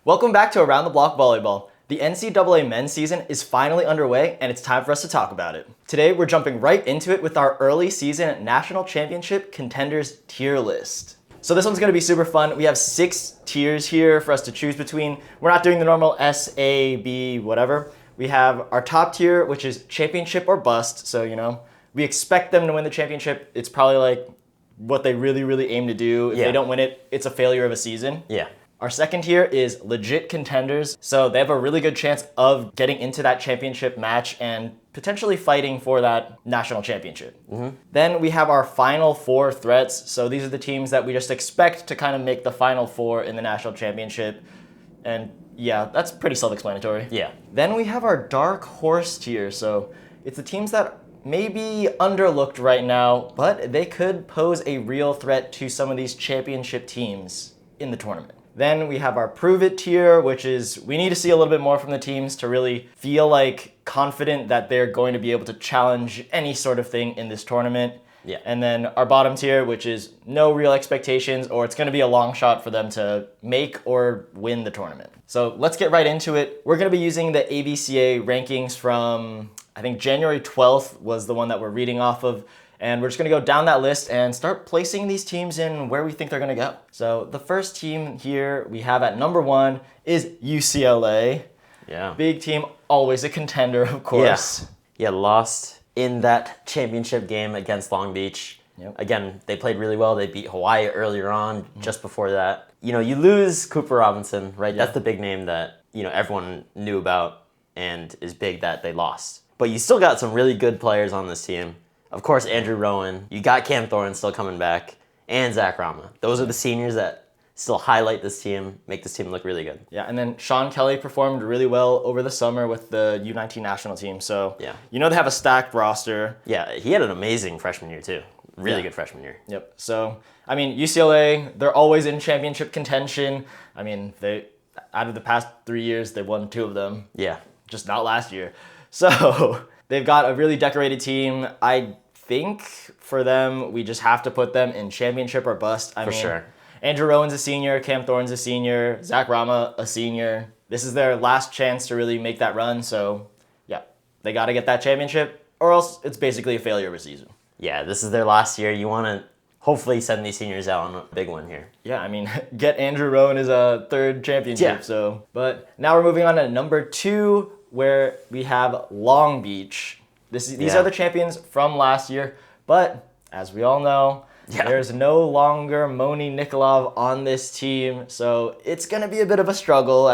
Welcome back to Around the Block Volleyball. The NCAA men's season is finally underway, and it's time for us to talk about it. Today, we're jumping right into it with our early season national championship contenders tier list. So this one's going to be super fun. We have 6 tiers here for us to choose between. We're not doing the normal S, A, B, whatever. We have our top tier, which is championship or bust. So, we expect them to win the championship. It's probably like what they really aim to do. If they don't win it, it's a failure of a season. Yeah. Our second tier is legit contenders. So they have a really good chance of getting into that championship match and potentially fighting for that national championship. Then we have our final 4 threats. So these are the teams that we just expect to kind of make the final 4 in the national championship. And yeah, that's pretty self-explanatory. Yeah. Then we have our dark horse tier. So it's the teams that may be underlooked right now, but they could pose a real threat to some of these championship teams in the tournament. Then we have our prove it tier, which is we need to see a little bit more from the teams to really feel like confident that they're going to be able to challenge any sort of thing in this tournament. Yeah. And then our bottom tier, which is no real expectations, or it's going to be a long shot for them to make or win the tournament. So let's get right into it. We're going to be using the ABCA rankings from, I think January 12th was the one that we're reading off of. And we're just going to go down that list and start placing these teams in where we think they're going to go. So the first team here we have at number 1 is UCLA. Yeah. Big team, always a contender, of course. Yeah, lost in that championship game against Long Beach. Yep. Again, they played really well. They beat Hawaii earlier on, just before that. You lose Cooper Robinson, right? Yeah. That's the big name that, everyone knew about and is big that they lost. But you still got some really good players on this team. Of course, Andrew Rowan. You got Cam Thorne still coming back. And Zach Rama. Those are the seniors that still highlight this team, make this team look really good. Yeah, and then Sean Kelly performed really well over the summer with the U19 national team. So, yeah. They have a stacked roster. Yeah, he had an amazing freshman year, too. Really good freshman year. Yep. So, UCLA, they're always in championship contention. They out of the past 3 years, they've won 2 of them. Yeah. Just not last year. So, they've got a really decorated team. I think for them, we just have to put them in championship or bust. For sure. Andrew Rowan's a senior, Cam Thorne's a senior, Zach Rama a senior. This is their last chance to really make that run. So, yeah, they got to get that championship or else it's basically a failure of a season. Yeah, this is their last year. You want to hopefully send these seniors out on a big one here. Yeah, get Andrew Rowan as a 3rd championship. Yeah. So, but now we're moving on to number 2, where we have Long Beach. These are the champions from last year, but as we all know, there's no longer Moni Nikolov on this team, so it's going to be a bit of a struggle.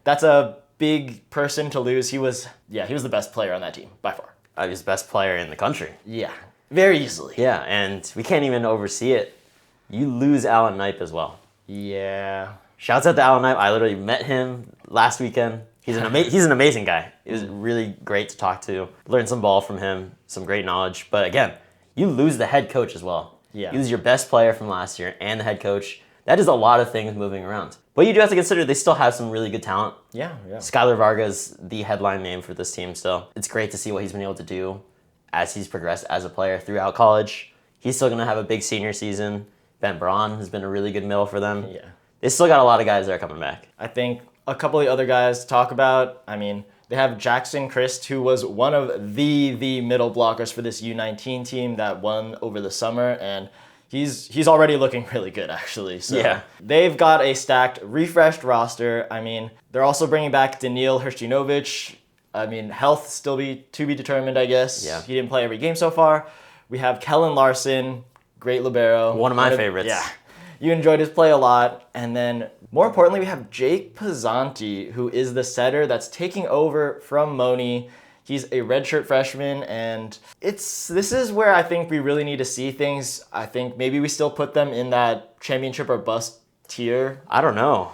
That's a big person to lose. He was the best player on that team, by far. He was the best player in the country. Yeah, very easily. Yeah, and we can't even oversee it. You lose Alan Knipe as well. Yeah. Shouts out to Alan Knipe. I literally met him last weekend. He's an amazing guy. It was really great to talk to. Learned some ball from him, some great knowledge. But again, you lose the head coach as well. Yeah. You lose your best player from last year and the head coach. That is a lot of things moving around. But you do have to consider they still have some really good talent. Yeah. Skylar Vargas, the headline name for this team still. It's great to see what he's been able to do as he's progressed as a player throughout college. He's still going to have a big senior season. Ben Braun has been a really good middle for them. Yeah. They still got a lot of guys that are coming back. I think a couple of the other guys to talk about, they have Jackson Christ, who was one of the middle blockers for this U19 team that won over the summer, and he's already looking really good, actually. So yeah. They've got a stacked, refreshed roster. They're also bringing back Daniil Hershchinovich. Health still to be determined, I guess. Yeah. He didn't play every game so far. We have Kellen Larson, great libero. One of my favorites. Yeah. You enjoyed his play a lot. And then, more importantly, we have Jake Pizzanti, who is the setter that's taking over from Moni. He's a redshirt freshman, and this is where I think we really need to see things. I think maybe we still put them in that championship or bust tier. I don't know.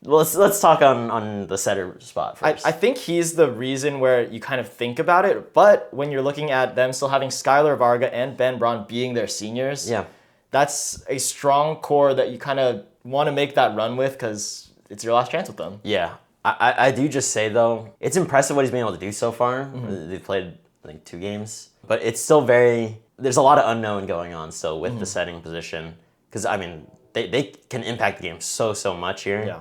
Let's talk on the setter spot first. I think he's the reason where you kind of think about it, but when you're looking at them still having Skylar Varga and Ben Braun being their seniors, that's a strong core that you kind of want to make that run with because it's your last chance with them. Yeah. I do just say, though, it's impressive what he's been able to do so far. Mm-hmm. They've played, I think, 2 games. But it's still there's a lot of unknown going on still with the setting position. Because, they can impact the game so much here. Yeah.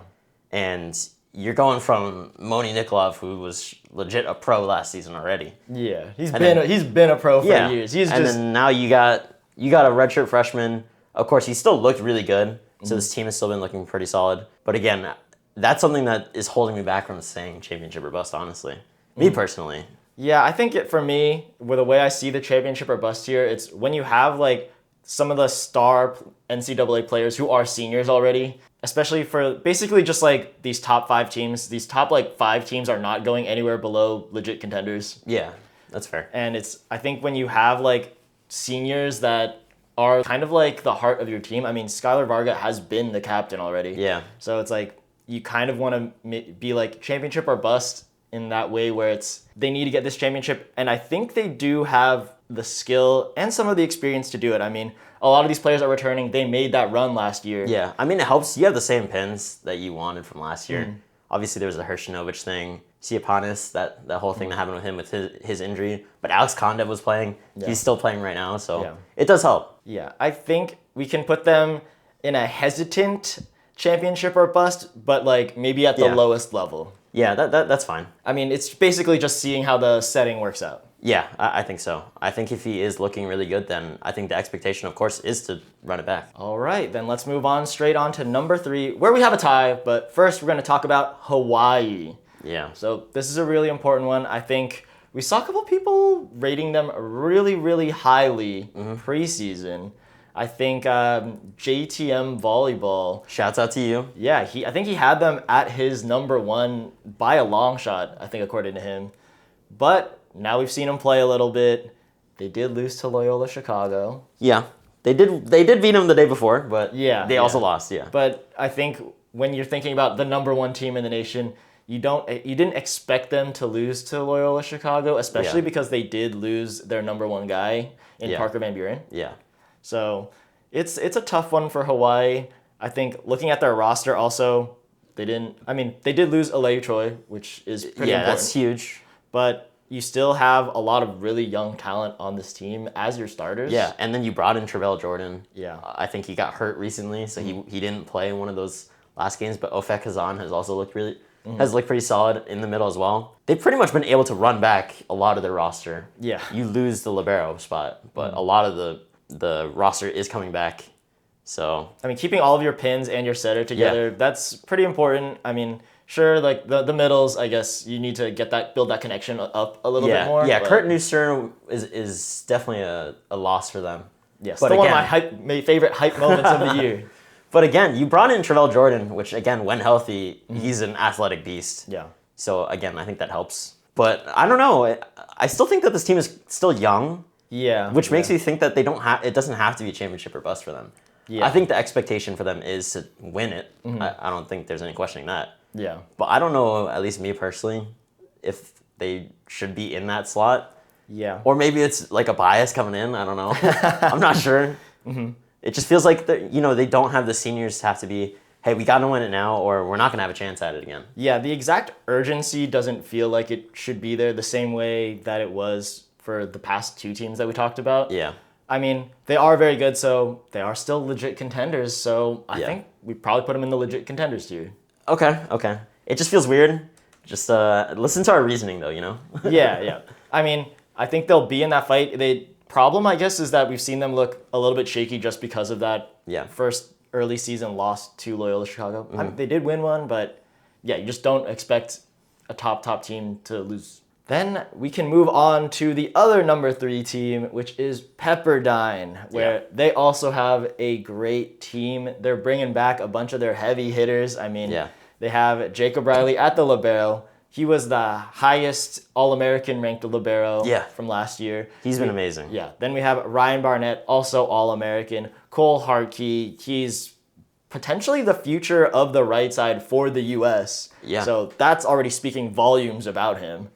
And you're going from Moni Nikolov, who was legit a pro last season already. Yeah, he's been a pro for years. Then now you got a redshirt freshman. Of course, he still looked really good. So this team has still been looking pretty solid. But again, that's something that is holding me back from saying championship or bust, honestly. Me personally. Yeah, I think for me, with the way I see the championship or bust here, it's when you have like some of the star NCAA players who are seniors already, especially for basically just like these top 5 teams. These top like 5 teams are not going anywhere below legit contenders. Yeah, that's fair. And I think when you have like seniors that are kind of like the heart of your team. I mean, Skylar Varga has been the captain already. Yeah. So it's like you kind of want to be like championship or bust in that way where they need to get this championship. And I think they do have the skill and some of the experience to do it. I mean, a lot of these players are returning. They made that run last year. Yeah. I mean, it helps. You have the same pins that you wanted from last year. Obviously, there was the Hershnovich thing. Siapanis, that whole thing that happened with him with his injury. But Alex Kondev was playing. Yeah. He's still playing right now, so it does help. Yeah, I think we can put them in a hesitant championship or bust, but like maybe at the lowest level. Yeah, that's fine. I mean, it's basically just seeing how the setting works out. Yeah, I think so. I think if he is looking really good, then I think the expectation, of course, is to run it back. All right, then let's move on straight on to number 3, where we have a tie, but first we're going to talk about Hawaii. Yeah. So this is a really important one. I think we saw a couple people rating them really, really highly preseason. I think JTM Volleyball. Shouts out to you. Yeah, I think he had them at his number 1 by a long shot, I think, according to him. But now we've seen him play a little bit. They did lose to Loyola Chicago. Yeah, they did beat him the day before, but they also lost, But I think when you're thinking about the number 1 team in the nation, you didn't expect them to lose to Loyola Chicago, especially because they did lose their number 1 guy in Parker Van Buren. Yeah. So it's a tough one for Hawaii. I think looking at their roster also, they did lose Alei Choi, which is pretty important. Yeah, that's huge. But you still have a lot of really young talent on this team as your starters. Yeah, and then you brought in Travell Jordan. Yeah. I think he got hurt recently, so he didn't play in one of those last games, but Ofek Kazan has also looked pretty solid in the middle as well. They've pretty much been able to run back a lot of their roster. Yeah. You lose the libero spot, but a lot of the roster is coming back. So I mean, keeping all of your pins and your setter together, that's pretty important. I mean, sure, like the middles, I guess you need to build that connection up a little bit more. Yeah, Kurt Newstern is definitely a loss for them. Yes, but one of my favorite hype moments of the year. But again, you brought in Travell Jordan, which again, when healthy, he's an athletic beast. Yeah. So again, I think that helps. But I don't know. I still think that this team is still young. Yeah. Which makes me think that it doesn't have to be a championship or bust for them. Yeah. I think the expectation for them is to win it. I don't think there's any questioning that. Yeah. But I don't know, at least me personally, if they should be in that slot. Yeah. Or maybe it's like a bias coming in. I don't know. I'm not sure. It just feels like they don't have the seniors to have to be, hey, we got to win it now or we're not going to have a chance at it again. Yeah, the exact urgency doesn't feel like it should be there the same way that it was for the past 2 teams that we talked about. Yeah. I mean, they are very good, so they are still legit contenders, so I think we probably put them in the legit contenders tier. Okay. It just feels weird. Just listen to our reasoning, though, Yeah. I mean, I think they'll be in that fight. The problem, I guess, is that we've seen them look a little bit shaky just because of that first early season loss to Loyola Chicago. I mean, they did win one, but yeah, you just don't expect a top team to lose. Then we can move on to the other number 3 team, which is Pepperdine, where they also have a great team. They're bringing back a bunch of their heavy hitters. I mean, they have Jacob Riley at the libero. He was the highest All-American ranked libero from last year. He's been amazing. Yeah. Then we have Ryan Barnett, also All-American. Cole Hartke, he's potentially the future of the right side for the U.S. Yeah. So that's already speaking volumes about him.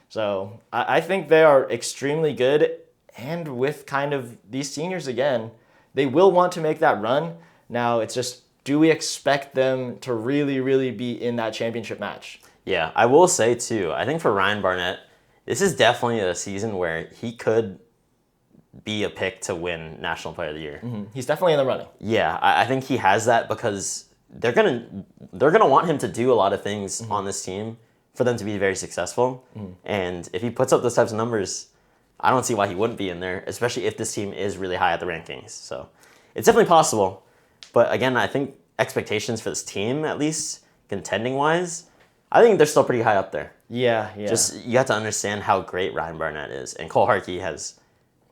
So I think they are extremely good. And with kind of these seniors again, they will want to make that run. Now it's just, do we expect them to really, really be in that championship match? Yeah, I will say too, I think for Ryan Barnett, this is definitely a season where he could be a pick to win National Player of the Year. He's definitely in the running. Yeah, I think he has that because they're gonna want him to do a lot of things on this team for them to be very successful. And if he puts up those types of numbers, I don't see why he wouldn't be in there, especially if this team is really high at the rankings. So it's definitely possible. But again, I think expectations for this team, at least contending wise, I think they're still pretty high up there. Yeah. Just you have to understand how great Ryan Barnett is, and Cole Harkey has.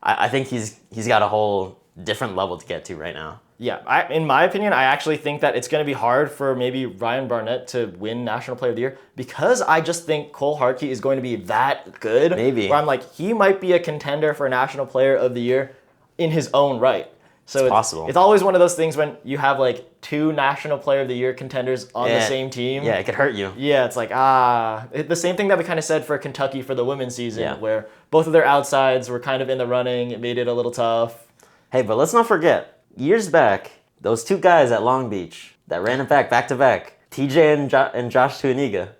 I think he's got a whole different level to get to right now. Yeah, in my opinion, I actually think that it's going to be hard for maybe Ryan Barnett to win National Player of the Year because I just think Cole Harkey is going to be that good. Maybe. Where I'm like, he might be a contender for National Player of the Year in his own right. So it's possible. It's always one of those things when you have like 2 National Player of the Year contenders on the same team. Yeah, it could hurt you. Yeah, it's like, the same thing that we kind of said for Kentucky for the women's season, where both of their outsides were kind of in the running. It made it a little tough. Hey, but let's not forget, years back, those 2 guys at Long Beach that ran it back to back, TJ and Josh Tuaniga,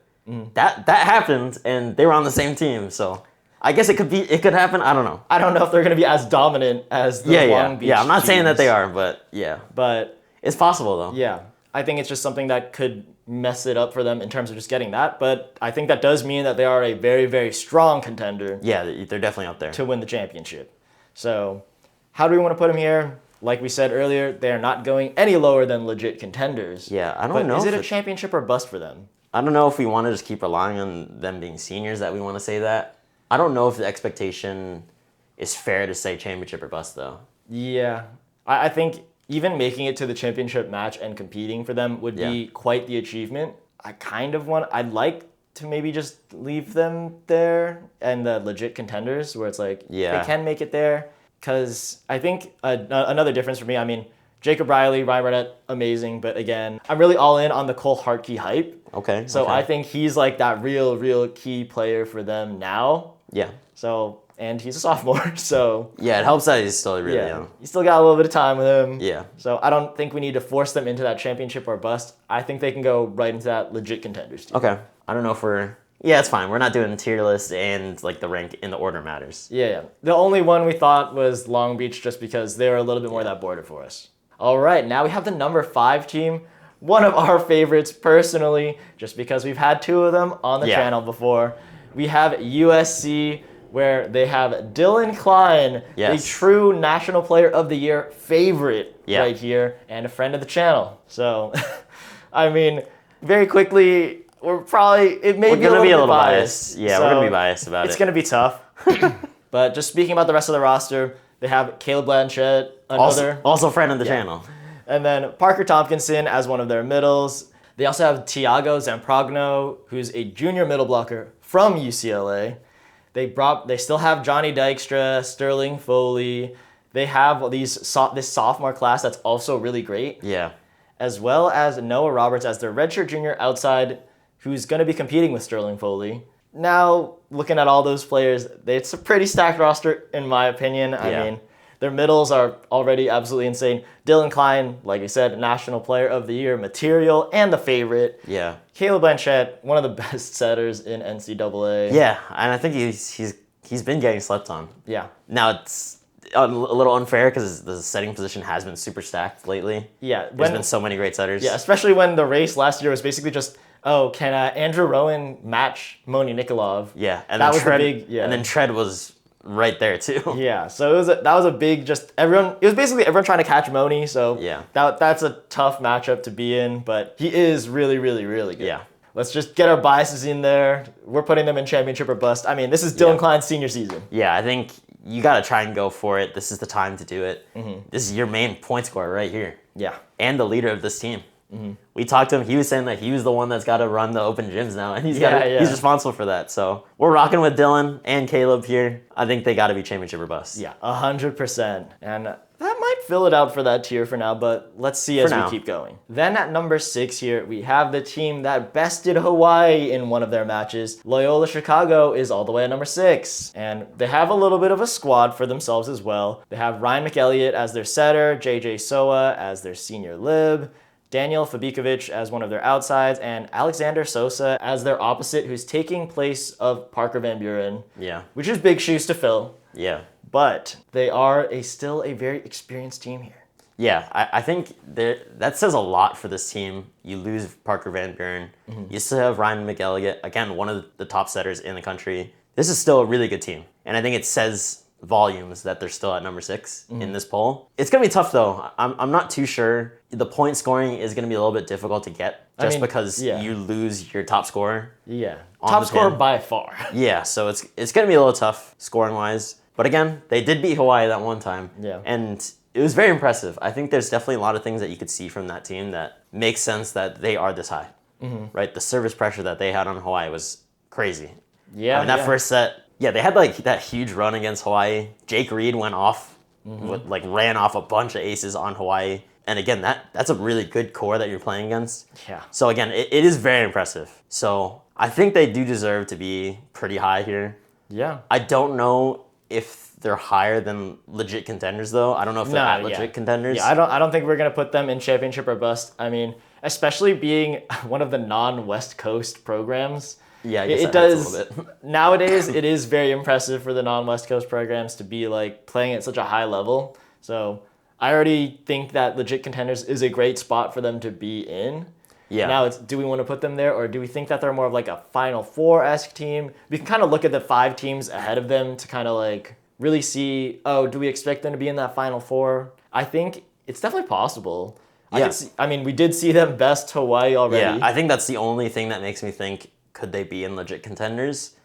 that happened, and they were on the same team. So I guess it could happen. I don't know. I don't know if they're going to be as dominant as the Long Beach I'm not saying that teams. they are, but But it's possible though. Yeah, I think it's just something that could mess it up for them in terms of just getting that. But I think that does mean that they are a very, very strong contender. Yeah, they're definitely up there to win the championship. So how do we want to put them here? Like we said earlier, they are not going any lower than legit contenders. Yeah, I don't know. Is it a championship or bust for them? I don't know if we want to just keep relying on them being seniors that we want to say that. I don't know if the expectation is fair to say championship or bust, though. Yeah. I think even making it to the championship match and competing for them would be quite the achievement. I'd like to maybe just leave them there and the legit contenders where it's like they can make it there. Because I think another difference for me, I mean, Jacob Riley, Ryan Barnett, amazing. But again, I'm really all in on the Cole Harkey hype. Okay. So I think he's like that real key player for them now. Yeah. So, and he's a sophomore, so. Yeah, it helps that he's still really young. You still got a little bit of time with him. Yeah. So I don't think we need to force them into that championship or bust. I think they can go right into that legit contenders team. Okay. I don't know if it's fine. We're not doing tier list and like the rank in the order matters. Yeah. The only one we thought was Long Beach just because they were a little bit more that border for us. All right, now we have the number 5 team. One of our favorites personally, just because we've had 2 of them on the channel before. We have USC, where they have Dylan Klein, a true National Player of the Year favorite right here, and a friend of the channel. So, I mean, very quickly, we're going to be a little biased. Yeah, so we're going to be biased about It's going to be tough. But just speaking about the rest of the roster, they have Caleb Blanchett, also friend of the channel. And then Parker Tompkinson as one of their middles. They also have Tiago Zamprogno, who's a junior middle blocker from UCLA. They still have Johnny Dykstra, Sterling Foley. They have this sophomore class that's also really great. Yeah. As well as Noah Roberts as their redshirt junior outside, who's going to be competing with Sterling Foley. Now, looking at all those players, it's a pretty stacked roster, in my opinion. I mean, their middles are already absolutely insane. Dylan Klein, like I said, National Player of the Year material and the favorite. Yeah. Caleb Blanchett, one of the best setters in NCAA. Yeah, and I think he's been getting slept on. Yeah. Now, it's a little unfair because the setting position has been super stacked lately. Yeah. There's been so many great setters. Yeah, especially when the race last year was basically just, can Andrew Rowan match Moni Nikolov? Yeah, and that then was Tread, a big, and then Tread was right there too. Yeah, so that was a big everyone. It was basically everyone trying to catch Moni. So that's a tough matchup to be in, but he is really good. Yeah. Let's just get our biases in there. We're putting them in championship or bust. I mean, this is Dylan Klein's senior season. Yeah, I think you got to try and go for it. This is the time to do it. Mm-hmm. This is your main point scorer right here. Yeah. And the leader of this team. Mm-hmm. We talked to him. He was saying that he was the one that's got to run the open gyms now, and he's responsible for that. So we're rocking with Dylan and Caleb here. I think they got to be championship or bust. Yeah, 100%. And that might fill it out for that tier for now, but let's see as we keep going. Then at number 6 here, we have the team that bested Hawaii in one of their matches. Loyola Chicago is all the way at number 6. And they have a little bit of a squad for themselves as well. They have Ryan McElliott as their setter, JJ Soa as their senior lib, Daniel Fabikovic as one of their outsides, and Alexander Sosa as their opposite, who's taking place of Parker Van Buren. Yeah. Which is big shoes to fill. Yeah. But they are still a very experienced team here. Yeah, I think that says a lot for this team. You lose Parker Van Buren. You still have Ryan McElligott, again, one of the top setters in the country. This is still a really good team. And I think it says volumes that they're still at number 6 in this poll. It's going to be tough, though. I'm not too sure. The point scoring is going to be a little bit difficult to get just because you lose your top scorer. Yeah. Top scorer by far. Yeah, so it's going to be a little tough scoring-wise. But again, they did beat Hawaii that one time. Yeah. And it was very impressive. I think there's definitely a lot of things that you could see from that team that makes sense that they are this high. Right? The service pressure that they had on Hawaii was crazy. Yeah. I mean, that first set, they had like that huge run against Hawaii. Jake Reed went off, ran off a bunch of aces on Hawaii. And again, that's a really good core that you're playing against. Yeah. So again, it is very impressive. So I think they do deserve to be pretty high here. Yeah. I don't know if they're higher than legit contenders, though. I don't know if they're at legit contenders. Yeah, I don't think we're gonna put them in championship or bust. I mean, especially being one of the non-West Coast programs. Yeah, I guess it does. A little bit. Nowadays, it is very impressive for the non-West Coast programs to be like playing at such a high level. So I already think that legit contenders is a great spot for them to be in. Yeah. Now it's, do we want to put them there, or do we think that they're more of like a Final Four-esque team? We can kind of look at the 5 teams ahead of them to kind of like really see, do we expect them to be in that Final Four? I think it's definitely possible. Yeah. I mean, we did see them best Hawaii already. Yeah, I think that's the only thing that makes me think, could they be in legit contenders?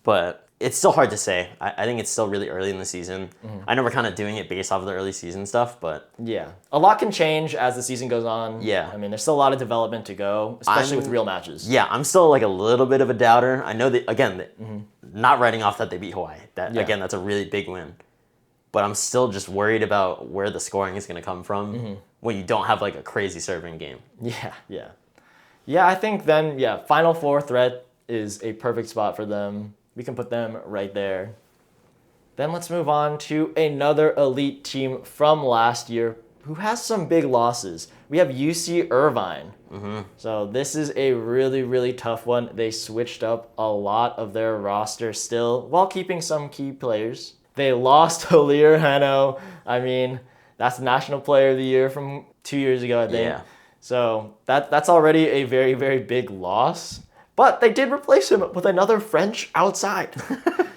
But it's still hard to say. I think it's still really early in the season. I know we're kind of doing it based off of the early season stuff, but... Yeah. A lot can change as the season goes on. Yeah. I mean, there's still a lot of development to go, especially with real matches. Yeah, I'm still like a little bit of a doubter. I know that, again, not writing off that they beat Hawaii. Again, that's a really big win. But I'm still just worried about where the scoring is going to come from when you don't have like a crazy serving game. Yeah. Yeah, I think then, Final Four threat is a perfect spot for them. We can put them right there. Then let's move on to another elite team from last year who has some big losses. We have UC Irvine. So this is a really, really tough one. They switched up a lot of their roster still while keeping some key players. They lost Halir Heno. I mean, that's National Player of the Year from 2 years ago, I think. Yeah. So that's already a very, very big loss. But they did replace him with another French outside.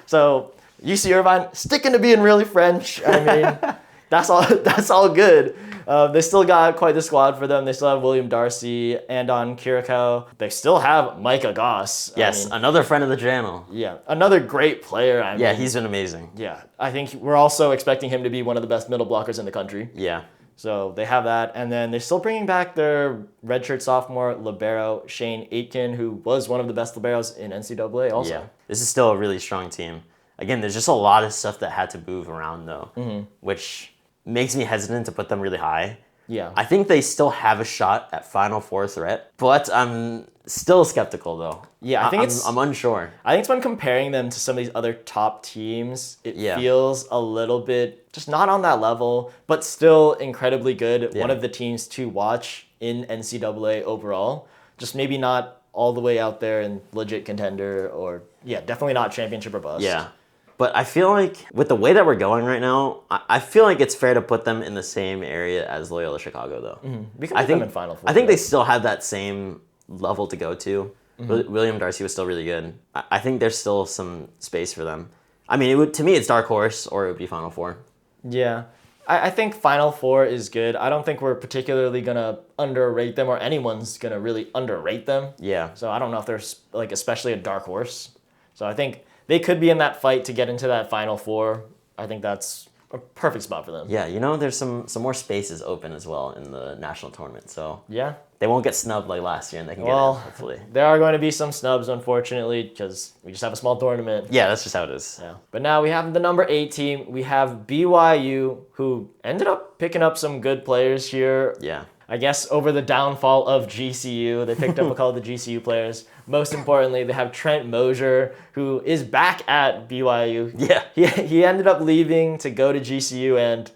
So UC Irvine sticking to being really French. I mean, that's all good. They still got quite the squad for them. They still have William Darcy and on Kiriko. They still have Micah Goss. Yes, another friend of the channel. Yeah, another great player. I mean, he's been amazing. Yeah, I think we're also expecting him to be one of the best middle blockers in the country. Yeah. So they have that. And then they're still bringing back their redshirt sophomore libero, Shane Aitken, who was one of the best liberos in NCAA also. Yeah, this is still a really strong team. Again, there's just a lot of stuff that had to move around, though, which makes me hesitant to put them really high. Yeah. I think they still have a shot at Final Four threat, but I'm still skeptical, though. Yeah, I'm unsure. I think it's when comparing them to some of these other top teams, it feels a little bit just not on that level, but still incredibly good. One of the teams to watch in NCAA overall. Just maybe not all the way out there in legit contender or, definitely not championship or bust. Yeah. But I feel like with the way that we're going right now, I feel like it's fair to put them in the same area as Loyola Chicago, though. We can put them in Final Four. I think they still have that same level to go to. William Darcy was still really good. I think there's still some space for them. I mean, to me, it's dark horse or it would be Final Four. Yeah. I think Final Four is good. I don't think we're particularly going to underrate them or anyone's going to really underrate them. Yeah. So I don't know if they're like especially a dark horse. So I think they could be in that fight to get into that Final Four. I think that's a perfect spot for them. Yeah, there's some more spaces open as well in the national tournament. So yeah, they won't get snubbed like last year, and they can get in, hopefully. There are going to be some snubs, unfortunately, because we just have a small tournament. Yeah, that's just how it is. Yeah. But now we have the number 8 team. We have BYU, who ended up picking up some good players here. Yeah. I guess over the downfall of GCU, they picked up a couple of the GCU players. Most importantly, they have Trent Mosier, who is back at BYU. Yeah. He ended up leaving to go to GCU, and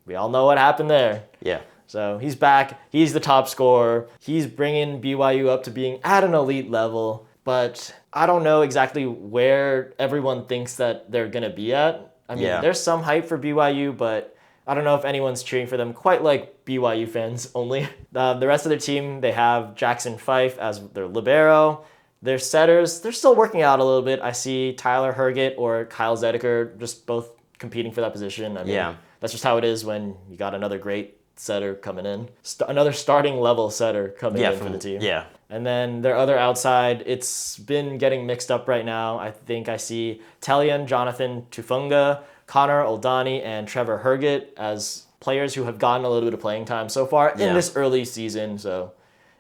we all know what happened there. Yeah. So he's back. He's the top scorer. He's bringing BYU up to being at an elite level. But I don't know exactly where everyone thinks that they're going to be at. I mean, there's some hype for BYU, but I don't know if anyone's cheering for them quite like BYU fans only. The rest of their team, they have Jackson Fife as their libero. Their setters, they're still working out a little bit. I see Tyler Herget or Kyle Zedeker just both competing for that position. I mean, that's just how it is when you got another great setter coming in. Another starting level setter coming in for the team. Yeah. And then their other outside, it's been getting mixed up right now. I think I see Talian Jonathan Tufunga, Connor Oldani, and Trevor Herget as players who have gotten a little bit of playing time so far in this early season. So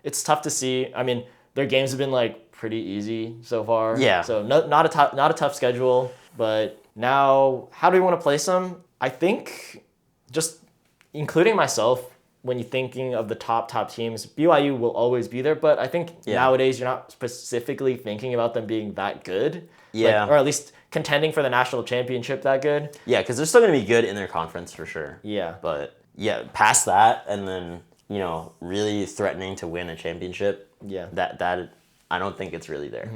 it's tough to see. I mean, their games have been like pretty easy so far. Yeah. So not a tough schedule. But now, how do we want to place them? I think just including myself, when you're thinking of the top teams, BYU will always be there. But I think nowadays you're not specifically thinking about them being that good. Yeah. Or at least contending for the national championship that good. Yeah, because they're still going to be good in their conference for sure. Yeah. But yeah, past that and then, really threatening to win a championship. Yeah. That I don't think it's really there.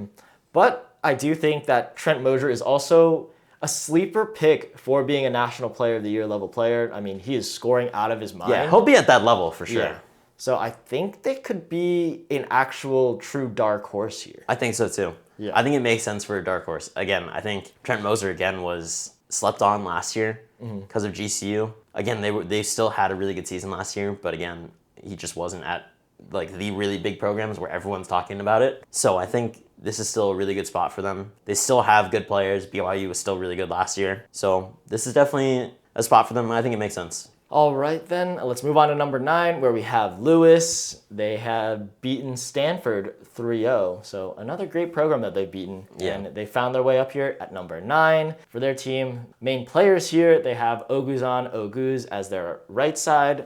But I do think that Trent Mosier is also a sleeper pick for being a National Player of the Year level player. I mean, he is scoring out of his mind. Yeah, he'll be at that level for sure. Yeah. So I think they could be an actual true dark horse here. I think so too. Yeah. I think it makes sense for a dark horse. Again, I think Trent Mosier again was slept on last year because of GCU. Again, they still had a really good season last year, but again, he just wasn't at like the really big programs where everyone's talking about it. So I think this is still a really good spot for them. They still have good players. BYU was still really good last year. So this is definitely a spot for them. I think it makes sense. All right, then. Let's move on to number 9, where we have Lewis. They have beaten Stanford 3-0. So another great program that they've beaten. Yeah. And they found their way up here at number 9 for their team. Main players here, they have Oguzhan Oguz as their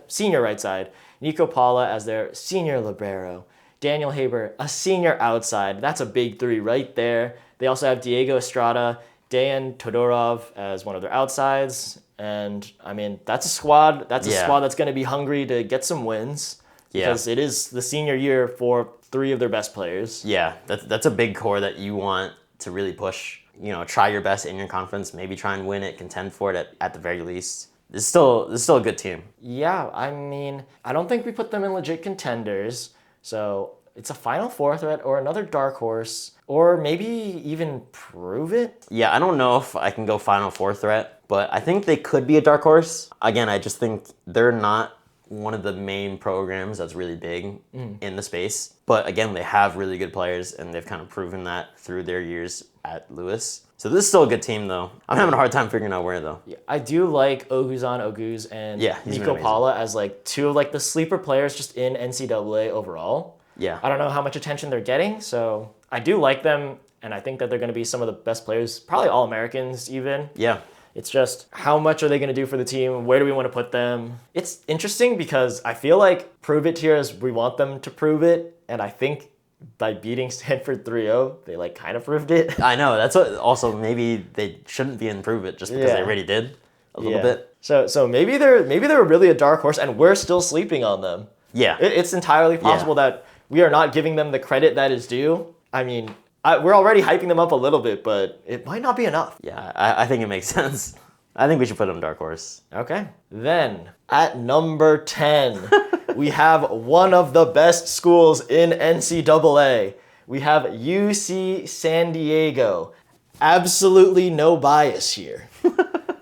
senior right side. Nico Paula as their senior libero. Daniel Haber, a senior outside. That's a big 3 right there. They also have Diego Estrada, Dejan Todorov as one of their outsides. And, I mean, that's a squad. That's a squad that's going to be hungry to get some wins. Yeah. Because it is the senior year for 3 of their best players. Yeah, that's a big core that you want to really push. Try your best in your conference. Maybe try and win it, contend for it at the very least. This is still a good team. Yeah, I mean, I don't think we put them in legit contenders. So it's a Final Four threat or another dark horse, or maybe even prove it. Yeah, I don't know if I can go Final Four threat, but I think they could be a dark horse. Again, I just think they're not one of the main programs that's really big in the space. But again, they have really good players, and they've kind of proven that through their years at Lewis. So this is still a good team, though. I'm having a hard time figuring out where, though. Yeah, I do like Oguzhan Oguz and Nico Paula as like 2 of like the sleeper players just in NCAA overall. Yeah. I don't know how much attention they're getting, so I do like them, and I think that they're going to be some of the best players, probably All-Americans even. Yeah. It's just how much are they going to do for the team? Where do we want to put them? It's interesting because I feel like prove it here as we want them to prove it, and I think by beating Stanford 3-0, they like kind of proved it. I know. That's what. Also, maybe they shouldn't be in prove it just because they already did a little bit. So maybe they're really a dark horse, and we're still sleeping on them. Yeah. It's entirely possible that we are not giving them the credit that is due. I mean, we're already hyping them up a little bit, but it might not be enough. Yeah, I think it makes sense. I think we should put them dark horse. Okay. Then, at number 10, we have one of the best schools in NCAA. We have UC San Diego. Absolutely no bias here.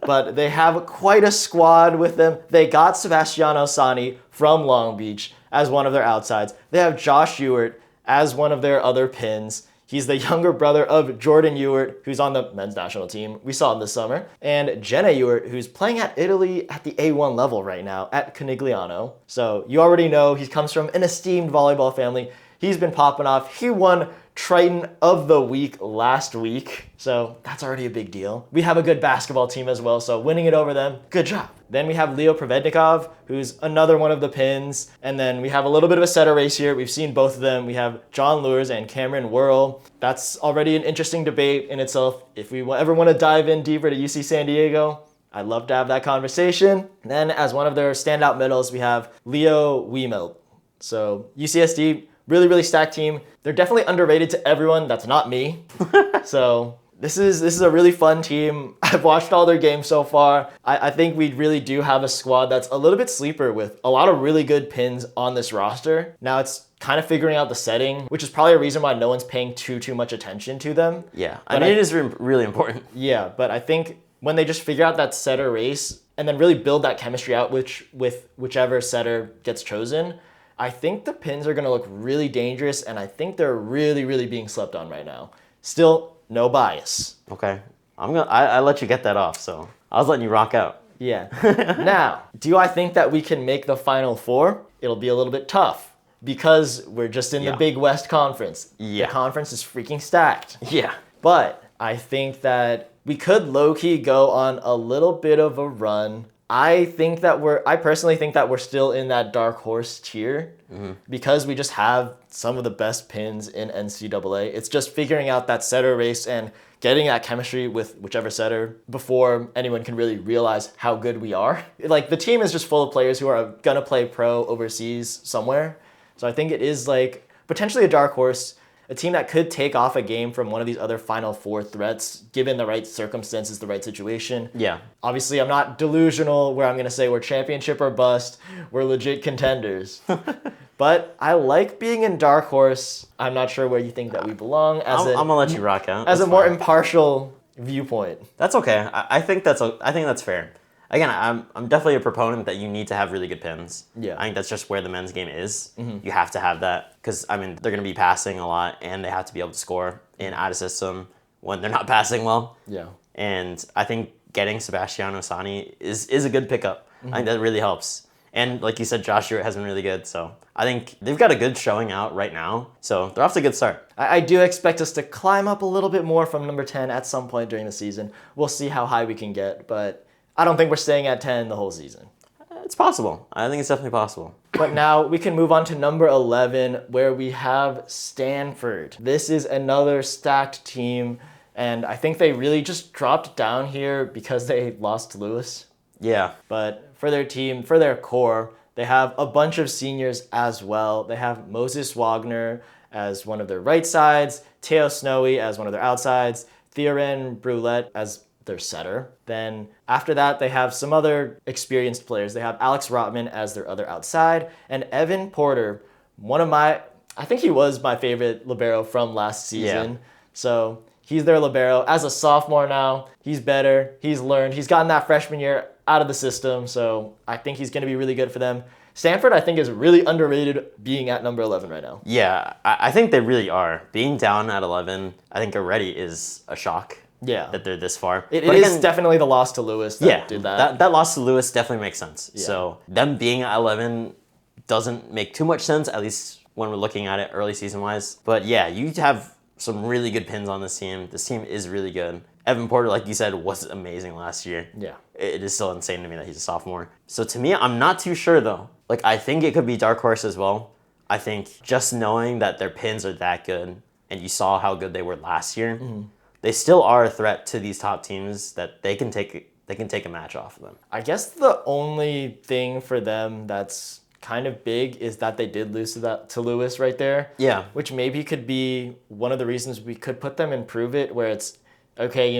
But they have quite a squad with them. They got Sebastiano Sani from Long Beach as one of their outsides. They have Josh Ewart as one of their other pins. He's the younger brother of Jordan Ewart, who's on the men's national team. We saw him this summer. And Jenna Ewart, who's playing at Italy at the A1 level right now at Conigliano. So you already know he comes from an esteemed volleyball family. He's been popping off. He won Triton of the Week last week. So that's already a big deal. We have a good basketball team as well, so winning it over them, good job. Then we have Leo Provednikov, who's another one of the pins. And then we have a little bit of a setter race here. We've seen both of them. We have John Lures and Cameron Whirl. That's already an interesting debate in itself. If we ever want to dive in deeper to UC San Diego, I'd love to have that conversation. Then as one of their standout middles, we have Leo Wiemelt. So UCSD, really, really stacked team. They're definitely underrated to everyone that's not me. So This is a really fun team. I've watched all their games so far. I think we really do have a squad that's a little bit sleeper with a lot of really good pins on this roster. Now it's kind of figuring out the setting, which is probably a reason why no one's paying too much attention to them. Yeah, I mean, it is really important. Yeah, but I think when they just figure out that setter race and then really build that chemistry out with whichever setter gets chosen, I think the pins are going to look really dangerous, and I think they're really being slept on right now. Still, no bias. Okay. I let you get that off, so I was letting you rock out. Yeah. Now, do I think that we can make the Final Four? It'll be a little bit tough because we're just in the Big West Conference. Yeah. The conference is freaking stacked. Yeah. But I think that we could low-key go on a little bit of a run. I personally think that we're still in that dark horse tier because we just have some of the best pins in NCAA. It's just figuring out that setter race and getting that chemistry with whichever setter before anyone can really realize how good we are. Like, the team is just full of players who are gonna play pro overseas somewhere. So I think it is like potentially a dark horse, a team that could take off a game from one of these other Final Four threats, given the right circumstances, the right situation. Yeah. Obviously, I'm not delusional where I'm going to say we're championship or bust. We're legit contenders. But I like being in dark horse. I'm not sure where you think that we belong. I'm going to let you rock out. As a more impartial viewpoint. That's okay. I think that's fair. Again, I'm definitely a proponent that you need to have really good pins. Yeah. I think that's just where the men's game is. You have to have that because, I mean, they're going to be passing a lot and they have to be able to score in out of system when they're not passing well. Yeah. And I think getting Sebastiano Sani is a good pickup. I think that really helps. And like you said, Josh Stewart has been really good. So I think they've got a good showing out right now. So they're off to a good start. I do expect us to climb up a little bit more from number 10 at some point during the season. We'll see how high we can get, but I don't think we're staying at 10 the whole season. It's possible. I think it's definitely possible. But now we can move on to number 11, where we have Stanford. This is another stacked team, and I think they really just dropped down here because they lost to Lewis. Yeah. But for their team, for their core, they have a bunch of seniors as well. They have Moses Wagner as one of their right sides, Teo Snowy as one of their outsides, Theoren Brulette as their setter. Then after that, they have some other experienced players. They have Alex Rotman as their other outside, and Evan Porter, I think he was my favorite libero from last season. Yeah. So he's their libero. As a sophomore now, he's better. He's learned. He's gotten that freshman year out of the system, so I think he's going to be really good for them. Stanford, I think, is really underrated being at number 11 right now. Yeah, I think they really are. Being down at 11, I think already is a shock. Yeah. That they're this far. It is definitely the loss to Lewis that did that. That loss to Lewis definitely makes sense. Yeah. So them being at 11 doesn't make too much sense, at least when we're looking at it early season-wise. But yeah, you have some really good pins on this team. This team is really good. Evan Porter, like you said, was amazing last year. Yeah. It is still insane to me that he's a sophomore. So to me, I'm not too sure, though. Like, I think it could be dark horse as well. I think just knowing that their pins are that good, and you saw how good they were last year, they still are a threat to these top teams that they can take a match off of them. I guess the only thing for them that's kind of big is that they did lose to Lewis right there. Yeah. Which maybe could be one of the reasons we could put them in Prove It, where it's, okay,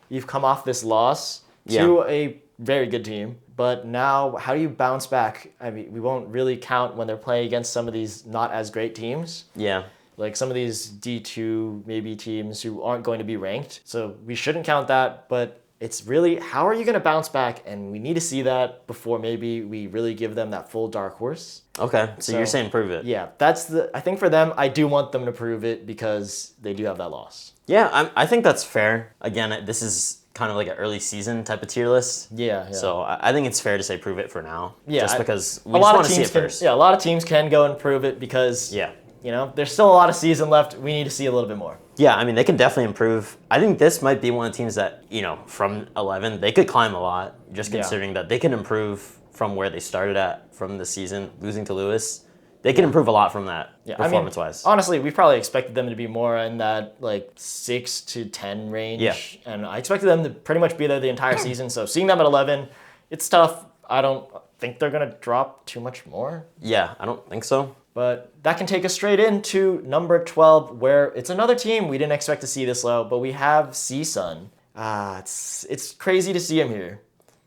you've come off this loss to a very good team, but now how do you bounce back? I mean, we won't really count when they're playing against some of these not as great teams. Yeah. Like some of these D2 maybe teams who aren't going to be ranked. So we shouldn't count that, but it's really, how are you going to bounce back? And we need to see that before maybe we really give them that full dark horse. Okay, so you're saying Prove It. Yeah, I think for them, I do want them to prove it because they do have that loss. Yeah, I think that's fair. Again, this is kind of like an early season type of tier list. Yeah. So I think it's fair to say Prove It for now. Yeah. Just because we just want to see it first. Yeah, a lot of teams can go and prove it because there's still a lot of season left. We need to see a little bit more. Yeah, I mean, they can definitely improve. I think this might be one of the teams that, from 11, they could climb a lot, just considering that they can improve from where they started at from the season, losing to Lewis. They can improve a lot from that, performance-wise. Honestly, we probably expected them to be more in that 6 to 10 range. Yeah. And I expected them to pretty much be there the entire season. So seeing them at 11, it's tough. I don't think they're going to drop too much more. Yeah, I don't think so. But that can take us straight into number 12, where it's another team we didn't expect to see this low, but we have CSUN. It's crazy to see him here.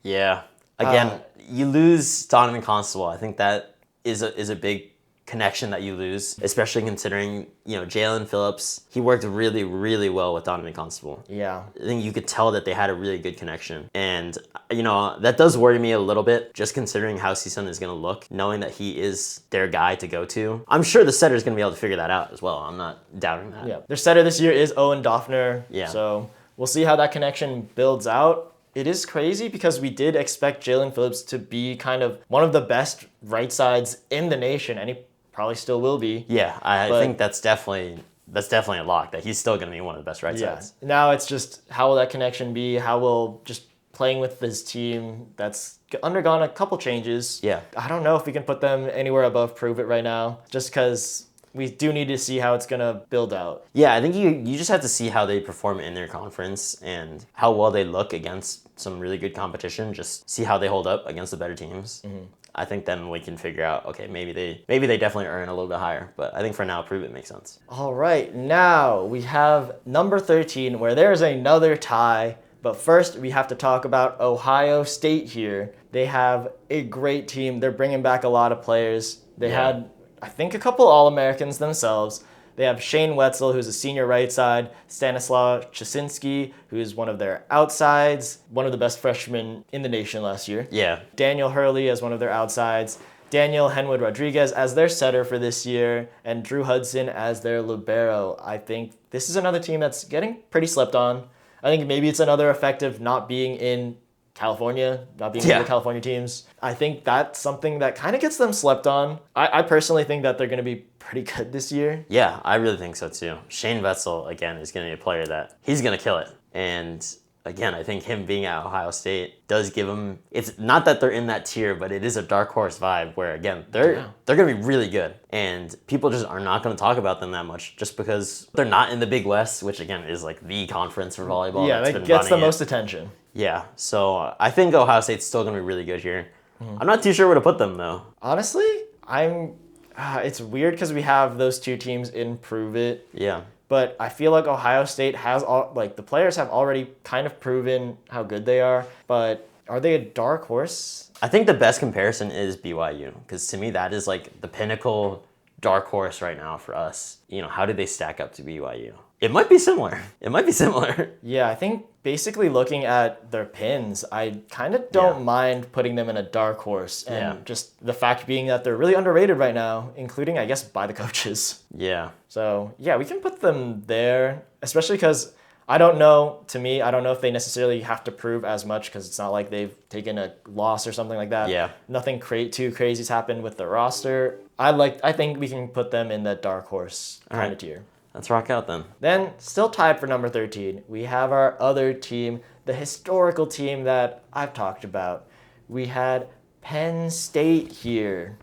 Yeah. Again, you lose Donovan Constable. I think that is a big connection that you lose, especially considering, Jalen Phillips, he worked really, really well with Donovan Constable. Yeah. I think you could tell that they had a really good connection. And, that does worry me a little bit, just considering how CSUN is going to look, knowing that he is their guy to go to. I'm sure the setter is going to be able to figure that out as well. I'm not doubting that. Yeah. Their setter this year is Owen Doffner. Yeah. So we'll see how that connection builds out. It is crazy because we did expect Jalen Phillips to be kind of one of the best right sides in the nation, and he probably still will be. Yeah, I think that's definitely a lock, that he's still going to be one of the best right sides. Now it's just how will that connection be? How will just playing with this team that's undergone a couple changes. Yeah. I don't know if we can put them anywhere above Prove It right now, just because we do need to see how it's going to build out. Yeah, I think you just have to see how they perform in their conference and how well they look against some really good competition. Just see how they hold up against the better teams. Mm-hmm. I think then we can figure out, okay, maybe they definitely earn a little bit higher. But I think for now, Prove It makes sense. All right, now we have number 13, where there's another tie. But first, we have to talk about Ohio State here. They have a great team. They're bringing back a lot of players. They had, I think, a couple All-Americans themselves. They have Shane Wetzel, who's a senior right side, Stanislaw Chasinski, who's one of their outsides, one of the best freshmen in the nation last year. Yeah. Daniel Hurley as one of their outsides, Daniel Henwood Rodriguez as their setter for this year, and Drew Hudson as their libero. I think this is another team that's getting pretty slept on. I think maybe it's another effect of not being in California, not being in the California teams. I think that's something that kind of gets them slept on. I personally think that they're going to be pretty good this year. Yeah, I really think so too. Shane Wetzel, again, is going to be a player that he's going to kill it. And again, I think him being at Ohio State does give him, it's not that they're in that tier, but it is a dark horse vibe where, again, they're going to be really good. And people just are not going to talk about them that much just because they're not in the Big West, which again is like the conference for volleyball. Yeah, that gets the most attention. Yeah, so I think Ohio State's still going to be really good here. Mm-hmm. I'm not too sure where to put them though. Honestly, it's weird because we have those two teams in Prove It. Yeah. But I feel like Ohio State has the players have already kind of proven how good they are. But are they a dark horse? I think the best comparison is BYU, because to me that is like the pinnacle dark horse right now for us. How do they stack up to BYU? It might be similar. Yeah, I think basically looking at their pins, I kind of don't mind putting them in a dark horse. And just the fact being that they're really underrated right now, including, I guess, by the coaches. Yeah. So, yeah, we can put them there, especially because I don't know if they necessarily have to prove as much because it's not like they've taken a loss or something like that. Yeah. Nothing too crazy's happened with the roster. I think we can put them in the dark horse kind of tier. Let's rock out then. Then, still tied for number 13, we have our other team, the historical team that I've talked about. We had Penn State here.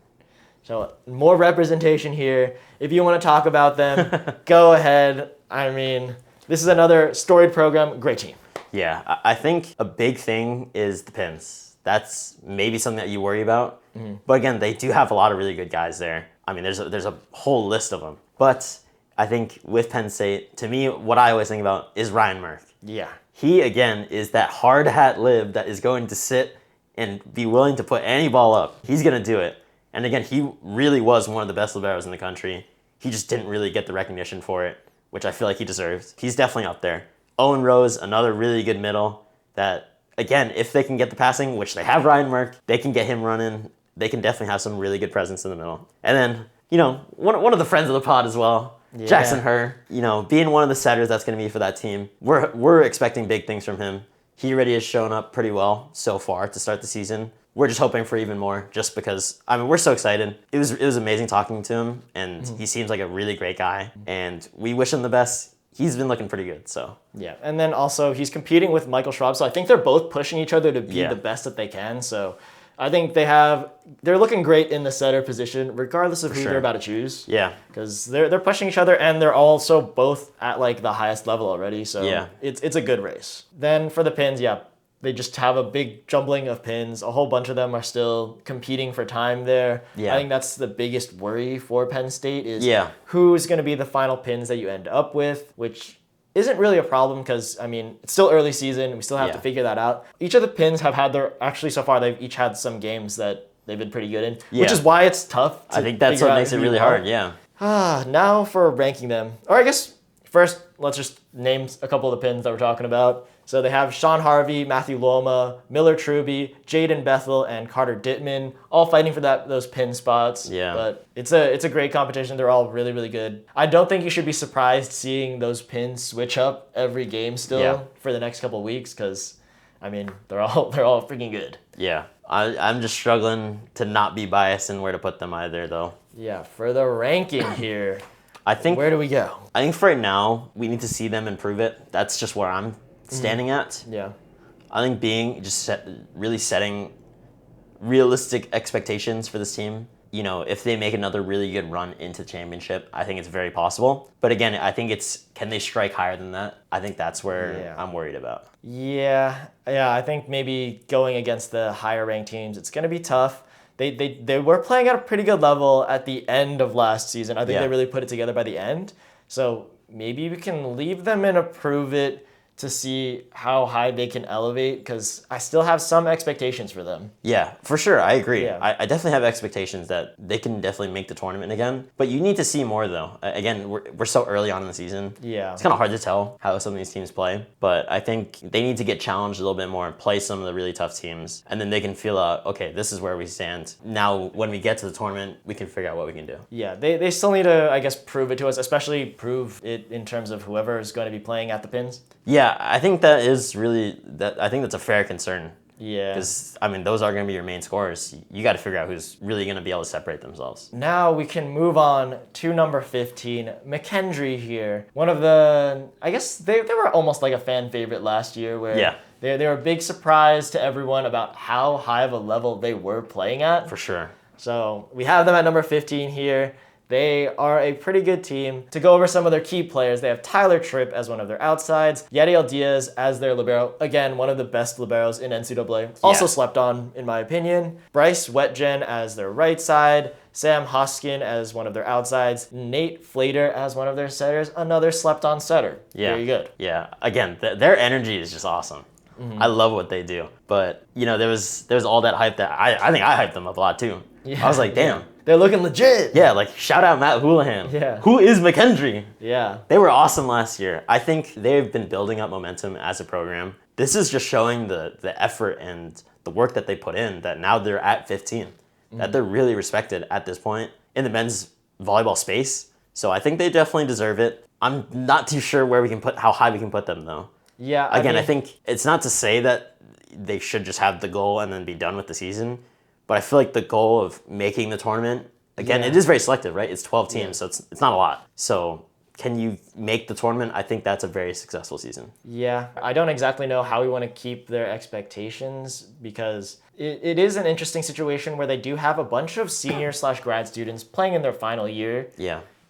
So, more representation here. If you want to talk about them, go ahead. I mean, this is another storied program, great team. Yeah, I think a big thing is the pins. That's maybe something that you worry about. Mm-hmm. But again, they do have a lot of really good guys there. I mean, there's a whole list of them. But I think with Penn State, to me, what I always think about is Ryan Murk. Yeah. He, again, is that hard hat lib that is going to sit and be willing to put any ball up. He's going to do it. And again, he really was one of the best liberos in the country. He just didn't really get the recognition for it, which I feel like he deserved. He's definitely up there. Owen Rose, another really good middle that, again, if they can get the passing, which they have Ryan Murk, they can get him running. They can definitely have some really good presence in the middle. And then, one of the friends of the pod as well, Jackson Herr, being one of the setters that's going to be for that team. We're expecting big things from him. He already has shown up pretty well so far to start the season. We're just hoping for even more just because, we're so excited. It was amazing talking to him, and he seems like a really great guy, and we wish him the best. He's been looking pretty good, so. Yeah, and then also he's competing with Michael Schwab, so I think they're both pushing each other to be the best that they can, so I think they're looking great in the setter position, regardless of who they're about to choose. Yeah. Because they're pushing each other, and they're also both at the highest level already. So it's a good race. Then for the pins, They just have a big jumbling of pins. A whole bunch of them are still competing for time there. Yeah. I think that's the biggest worry for Penn State is Yeah. who's going to be the final pins that you end up with, which isn't really a problem because, I mean, it's still early season. We still have to figure that out. Each of the pins have had actually so far, they've each had some games that they've been pretty good in, which is why it's tough to I think that's what makes it really hard, yeah. Now for ranking them. Or I guess first, let's just name a couple of the pins that we're talking about. So they have Sean Harvey, Matthew Loma, Miller Truby, Jaden Bethel, and Carter Dittman, all fighting for those pin spots. Yeah. But it's a great competition. They're all really, really good. I don't think you should be surprised seeing those pins switch up every game still for the next couple of weeks because, I mean, they're all freaking good. Yeah. I'm just struggling to not be biased in where to put them either, though. Yeah, for the ranking here, I think where do we go? I think for right now, we need to see them improve it. That's just where I'm standing at. Yeah. I think really setting realistic expectations for this team. You know, if they make another really good run into the championship, I think it's very possible. But again, I think can they strike higher than that? I think that's where I'm worried about. Yeah, I think maybe going against the higher ranked teams, it's going to be tough. They were playing at a pretty good level at the end of last season. I think they really put it together by the end. So maybe we can leave them and approve it to see how high they can elevate because I still have some expectations for them. Yeah, for sure. I agree. Yeah. I definitely have expectations that they can definitely make the tournament again. But you need to see more, though. Again, we're so early on in the season. Yeah. It's kind of hard to tell how some of these teams play. But I think they need to get challenged a little bit more and play some of the really tough teams. And then they can feel out, okay, this is where we stand. Now, when we get to the tournament, we can figure out what we can do. Yeah, they still need to, I guess, prove it to us, especially prove it in terms of whoever is going to be playing at the pins. Yeah, I think that is really I think that's a fair concern. Yeah. Because, I mean, those are going to be your main scorers. You got to figure out who's really going to be able to separate themselves. Now we can move on to number 15, McKendree here. One of the, I guess they were almost like a fan favorite last year where they were a big surprise to everyone about how high of a level they were playing at. For sure. So we have them at number 15 here. They are a pretty good team. To go over some of their key players, they have Tyler Tripp as one of their outsides, Yadiel Diaz as their libero. Again, one of the best liberos in NCAA. Also slept on, in my opinion. Bryce Wetjen as their right side, Sam Hoskin as one of their outsides, Nate Flater as one of their setters, another slept on setter. Yeah. Very good. Yeah. Again, their energy is just awesome. Mm-hmm. I love what they do. But, you know, there was all that hype that I think I hyped them up a lot too. Yeah. I was like, damn. They're looking legit. Yeah, like shout out Matt Houlihan. Yeah. Who is McKendree? Yeah. They were awesome last year. I think they've been building up momentum as a program. This is just showing the effort and the work that they put in that now they're at 15. That they're really respected at this point in the men's volleyball space. So I think they definitely deserve it. I'm not too sure how high we can put them though. Yeah. I think it's not to say that they should just have the goal and then be done with the season. But I feel like the goal of making the tournament, again, it is very selective, right? It's 12 teams, so it's not a lot. So can you make the tournament? I think that's a very successful season. Yeah, I don't exactly know how we want to keep their expectations because it is an interesting situation where they do have a bunch of senior/grad students playing in their final year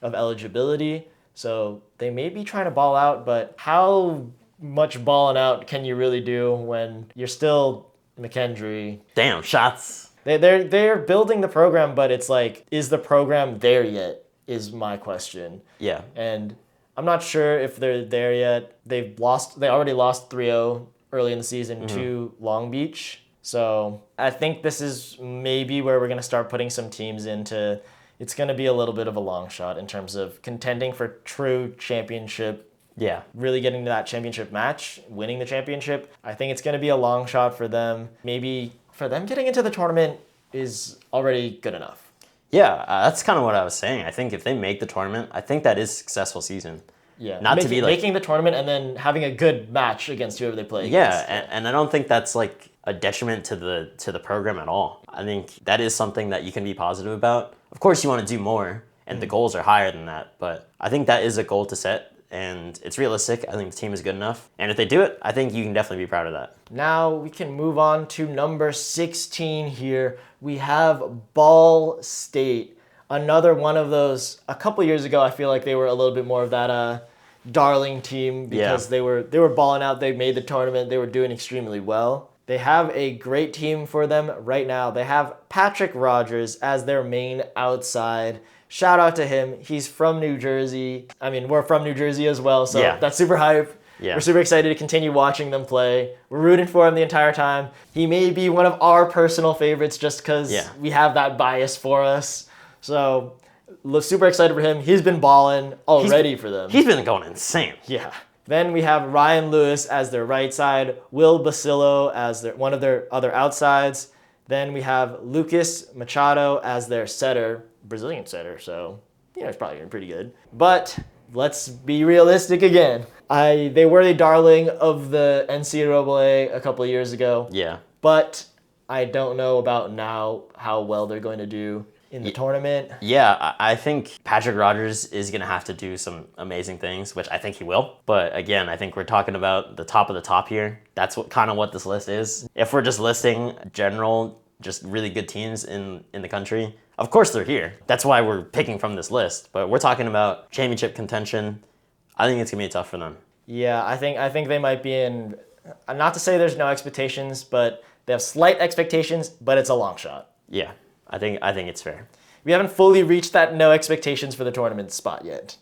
of eligibility. So they may be trying to ball out, but how much balling out can you really do when you're still McKendree? Damn, shots. They're building the program, but it's like, is the program there yet, is my question. Yeah. And I'm not sure if they're there yet. They already lost 3-0 early in the season to Long Beach. So I think this is maybe where we're going to start putting some teams into. It's going to be a little bit of a long shot in terms of contending for true championship. Yeah. Really getting to that championship match, winning the championship. I think it's going to be a long shot for them. Maybe for them getting into the tournament is already good enough. Yeah, that's kind of what I was saying. I think if they make the tournament, I think that is a successful season. Yeah, making the tournament and then having a good match against whoever they play against. Yeah, and I don't think that's like a detriment to the program at all. I think that is something that you can be positive about. Of course, you want to do more, and the goals are higher than that. But I think that is a goal to set. And it's realistic. I think the team is good enough. And if they do it, I think you can definitely be proud of that. Now we can move on to number 16 here. We have Ball State. Another one of those, a couple years ago, I feel like they were a little bit more of that darling team because they were balling out. They made the tournament. They were doing extremely well. They have a great team for them right now. They have Patrick Rogers as their main outside. Shout out to him. He's from New Jersey. I mean, we're from New Jersey as well, so that's super hype. Yeah. We're super excited to continue watching them play. We're rooting for him the entire time. He may be one of our personal favorites just because we have that bias for us. So, super excited for him. He's been balling already for them. He's been going insane. Yeah. Then we have Ryan Lewis as their right side, Will Basillo as one of their other outsides. Then we have Lucas Machado as their setter, Brazilian setter, so he's probably doing pretty good. But let's be realistic again. They were the darling of the NCAA a couple of years ago. Yeah. But I don't know about now how well they're going to do in the tournament. Yeah, I think Patrick Rogers is going to have to do some amazing things, which I think he will. But again, I think we're talking about the top of the top here. That's what this list is. If we're just listing general, just really good teams in the country, of course they're here. That's why we're picking from this list. But we're talking about championship contention. I think it's going to be tough for them. Yeah, I think they might be in, not to say there's no expectations, but they have slight expectations, but it's a long shot. Yeah. I think it's fair. We haven't fully reached that no expectations for the tournament spot yet.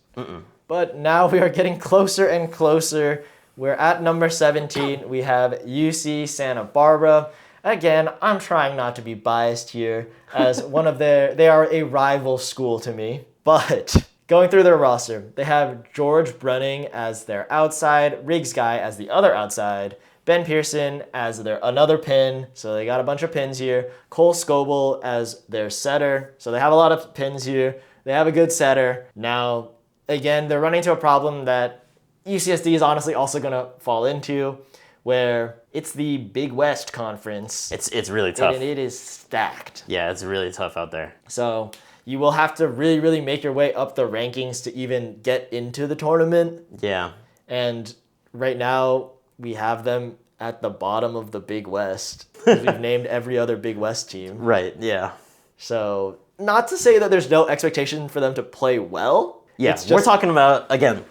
But now we are getting closer and closer. We're at number 17. We have UC Santa Barbara. Again, I'm trying not to be biased here as they are a rival school to me. But going through their roster, they have George Brunning as their outside, Riggs Guy as the other outside, Ben Pearson as their another pin, so they got a bunch of pins here. Cole Scoble as their setter, so they have a lot of pins here. They have a good setter. Now, again, they're running into a problem that UCSD is honestly also going to fall into, where it's the Big West Conference. It's really tough. And it is stacked. Yeah, it's really tough out there. So you will have to really, really make your way up the rankings to even get into the tournament. Yeah. And right now, we have them at the bottom of the Big West. We've named every other Big West team. Right, yeah. So, not to say that there's no expectation for them to play well. Yeah, we're talking about, again,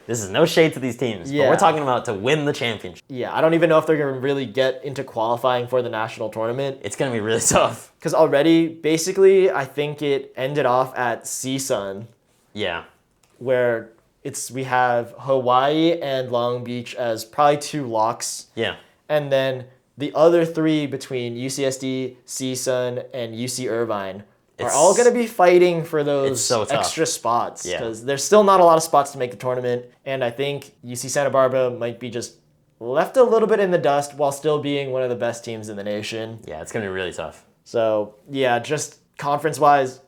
this is no shade to these teams, but we're talking about to win the championship. Yeah, I don't even know if they're going to really get into qualifying for the national tournament. It's going to be really tough. Because already, basically, I think it ended off at CSUN. Yeah. Where we have Hawaii and Long Beach as probably two locks. Yeah. And then the other three between UCSD, CSUN, and UC Irvine are all going to be fighting for those extra spots. Because there's still not a lot of spots to make the tournament. And I think UC Santa Barbara might be just left a little bit in the dust while still being one of the best teams in the nation. Yeah, it's going to be really tough. So, yeah, just conference-wise,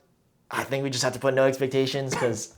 I think we just have to put no expectations because,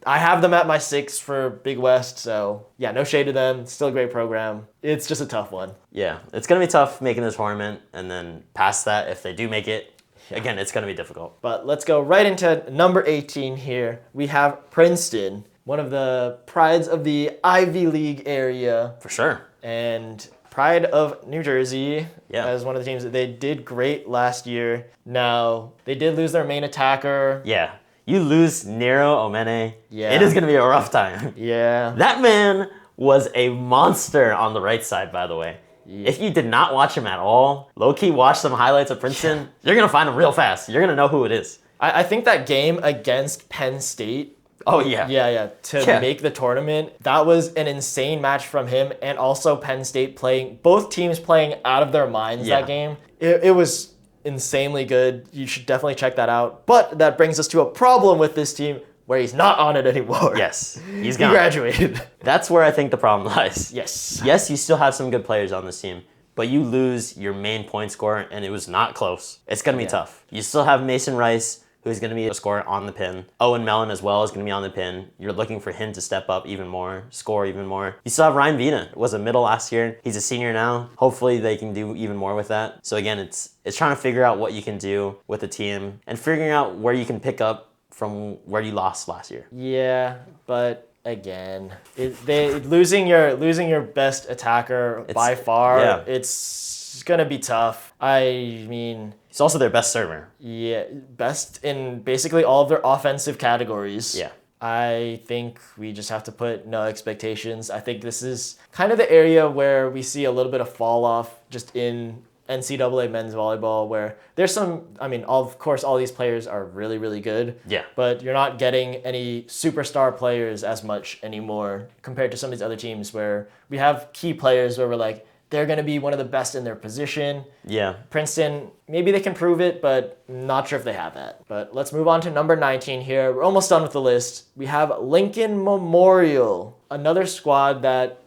I have them at my 6 for Big West. So, no shade to them. Still a great program. It's just a tough one. Yeah, it's going to be tough making the tournament. And then past that, if they do make it, again, it's going to be difficult. But let's go right into number 18 here. We have Princeton, one of the prides of the Ivy League area. For sure. And pride of New Jersey as one of the teams. They did great last year. Now, they did lose their main attacker. Yeah. You lose Nero Omene. Yeah. It is going to be a rough time. Yeah. That man was a monster on the right side, by the way. Yeah. If you did not watch him at all, low-key watch some highlights of Princeton, you're going to find him real fast. You're going to know who it is. I think that game against Penn State, oh, yeah. Yeah. To make the tournament. That was an insane match from him and also Penn State both teams playing out of their minds that game. It was insanely good. You should definitely check that out. But that brings us to a problem with this team where he's not on it anymore. Yes. He graduated. That's where I think the problem lies. Yes. Yes, you still have some good players on this team, but you lose your main point scorer and it was not close. It's going to be tough. You still have Mason Rice, who's going to be a scorer on the pin. Owen Mellon as well is going to be on the pin. You're looking for him to step up even more, score even more. You still have Ryan Vina, was a middle last year. He's a senior now. Hopefully they can do even more with that. So again, it's trying to figure out what you can do with the team and figuring out where you can pick up from where you lost last year. Yeah, but again, losing your best attacker by far, it's going to be tough. I mean, he's also their best server. Yeah, best in basically all of their offensive categories. Yeah. I think we just have to put no expectations. I think this is kind of the area where we see a little bit of fall off just in NCAA men's volleyball, where there's some, I mean, of course, all these players are really, really good. Yeah. But you're not getting any superstar players as much anymore compared to some of these other teams where we have key players where we're like, they're going to be one of the best in their position. Yeah. Princeton, maybe they can prove it, but not sure if they have that. But let's move on to number 19 here. We're almost done with the list. We have Lincoln Memorial, another squad that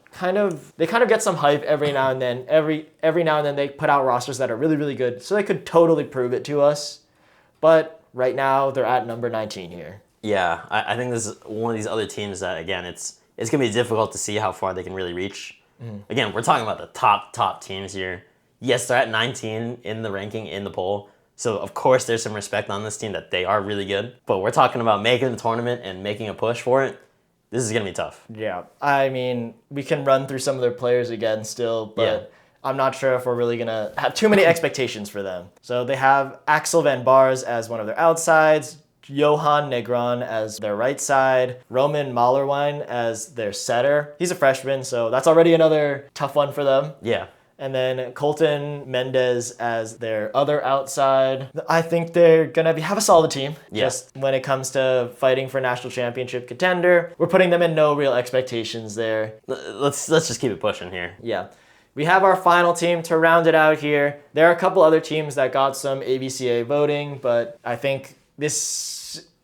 they get some hype every now and then. Every now and then they put out rosters that are really, really good, so they could totally prove it to us. But right now they're at number 19 here. Yeah, I think this is one of these other teams that, again, it's going to be difficult to see how far they can really reach. Again, we're talking about the top teams here. Yes, they're at 19 in the ranking, in the poll. So, of course, there's some respect on this team that they are really good. But we're talking about making the tournament and making a push for it. This is going to be tough. Yeah, I mean, we can run through some of their players again still, but Yeah. I'm not sure if we're really going to have too many expectations for them. So they have Axel Van Bars as one of their outsides, Johan Negron as their right side, Roman Mallerwein as their setter. He's a freshman, so that's already another tough one for them. Yeah. And then Colton Mendez as their other outside. I think they're going to have a solid team. Yeah. Just when it comes to fighting for national championship contender, we're putting them in no real expectations there. Let's just keep it pushing here. Yeah. We have our final team to round it out here. There are a couple other teams that got some ABCA voting, but I think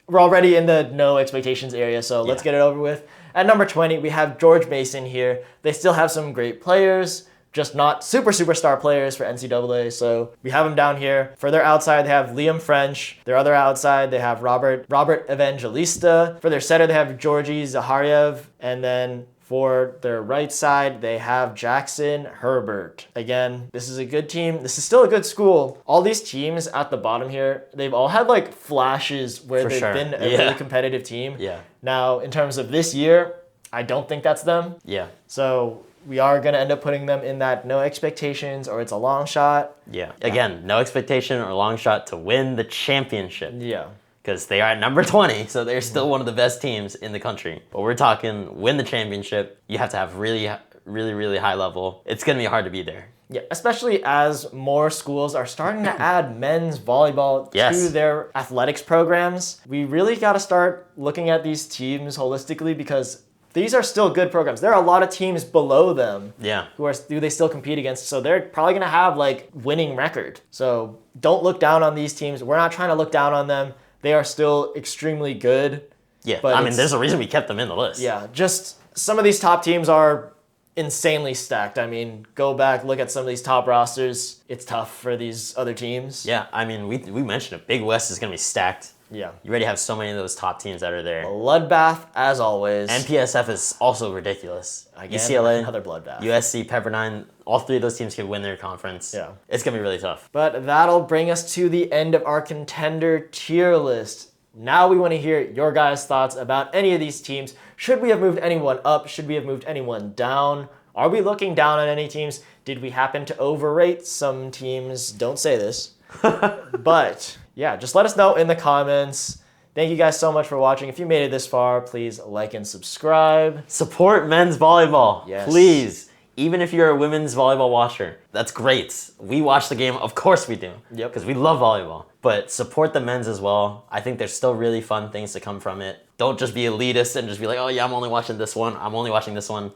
we're already in the no expectations area, so let's get it over with. At number 20, we have George Mason here. They still have some great players, just not superstar players for NCAA, so we have them down here. For their outside, they have Liam French. Their other outside, they have Robert Evangelista. For their setter, they have Georgi Zahariev. And then for their right side, they have Jackson Herbert. Again, this is a good team. This is still a good school. All these teams at the bottom here, they've all had like flashes where they've been a really competitive team. Yeah. Now, in terms of this year, I don't think that's them. Yeah. So we are going to end up putting them in that no expectations or it's a long shot. Yeah. Again, no expectation or long shot to win the championship. Yeah. Because they are at number 20, so they're still one of the best teams in the country. But we're talking win the championship. You have to have really, really high level. It's going to be hard to be there. Yeah, especially as more schools are starting to add men's volleyball to their athletics programs. We really got to start looking at these teams holistically because these are still good programs. There are a lot of teams below them who they still compete against, so they're probably going to have like winning record. So don't look down on these teams. We're not trying to look down on them. They are still extremely good. Yeah, but I mean, there's a reason we kept them in the list. Yeah, just some of these top teams are insanely stacked. I mean, go back, look at some of these top rosters. It's tough for these other teams. Yeah, I mean, we mentioned it. Big West is going to be stacked. Yeah. You already have so many of those top teams that are there. Bloodbath, as always. MPSF is also ridiculous. Again, UCLA, another bloodbath. USC, Pepperdine, all three of those teams could win their conference. Yeah. It's going to be really tough. But that'll bring us to the end of our contender tier list. Now we want to hear your guys' thoughts about any of these teams. Should we have moved anyone up? Should we have moved anyone down? Are we looking down on any teams? Did we happen to overrate some teams? Don't say this. But yeah, just let us know in the comments. Thank you guys so much for watching. If you made it this far, please like and subscribe. Support men's volleyball. Yes. Please. Even if you're a women's volleyball watcher, that's great. We watch the game, of course we do. Yep. Because we love volleyball. But support the men's as well. I think there's still really fun things to come from it. Don't just be elitist and just be like, oh yeah, I'm only watching this one. I'm only watching this one.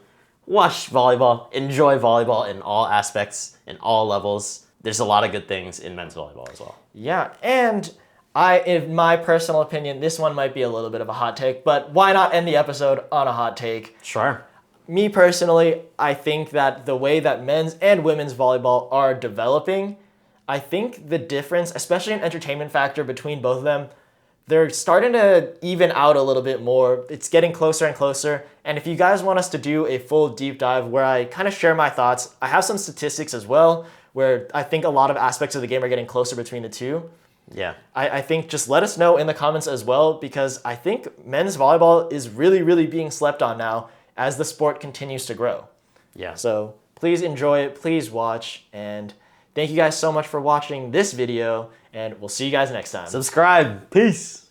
Watch volleyball. Enjoy volleyball in all aspects, in all levels. There's a lot of good things in men's volleyball as well. Yeah, and in my personal opinion, this one might be a little bit of a hot take, but why not end the episode on a hot take? Sure. Me personally, I think that the way that men's and women's volleyball are developing, I think the difference, especially in entertainment factor between both of them, they're starting to even out a little bit more. It's getting closer and closer. And if you guys want us to do a full deep dive where I kind of share my thoughts, I have some statistics as well, where I think a lot of aspects of the game are getting closer between the two. Yeah. I think just let us know in the comments as well, because I think men's volleyball is really, really being slept on now as the sport continues to grow. Yeah. So please enjoy it, please watch, and thank you guys so much for watching this video, and we'll see you guys next time. Subscribe. Peace.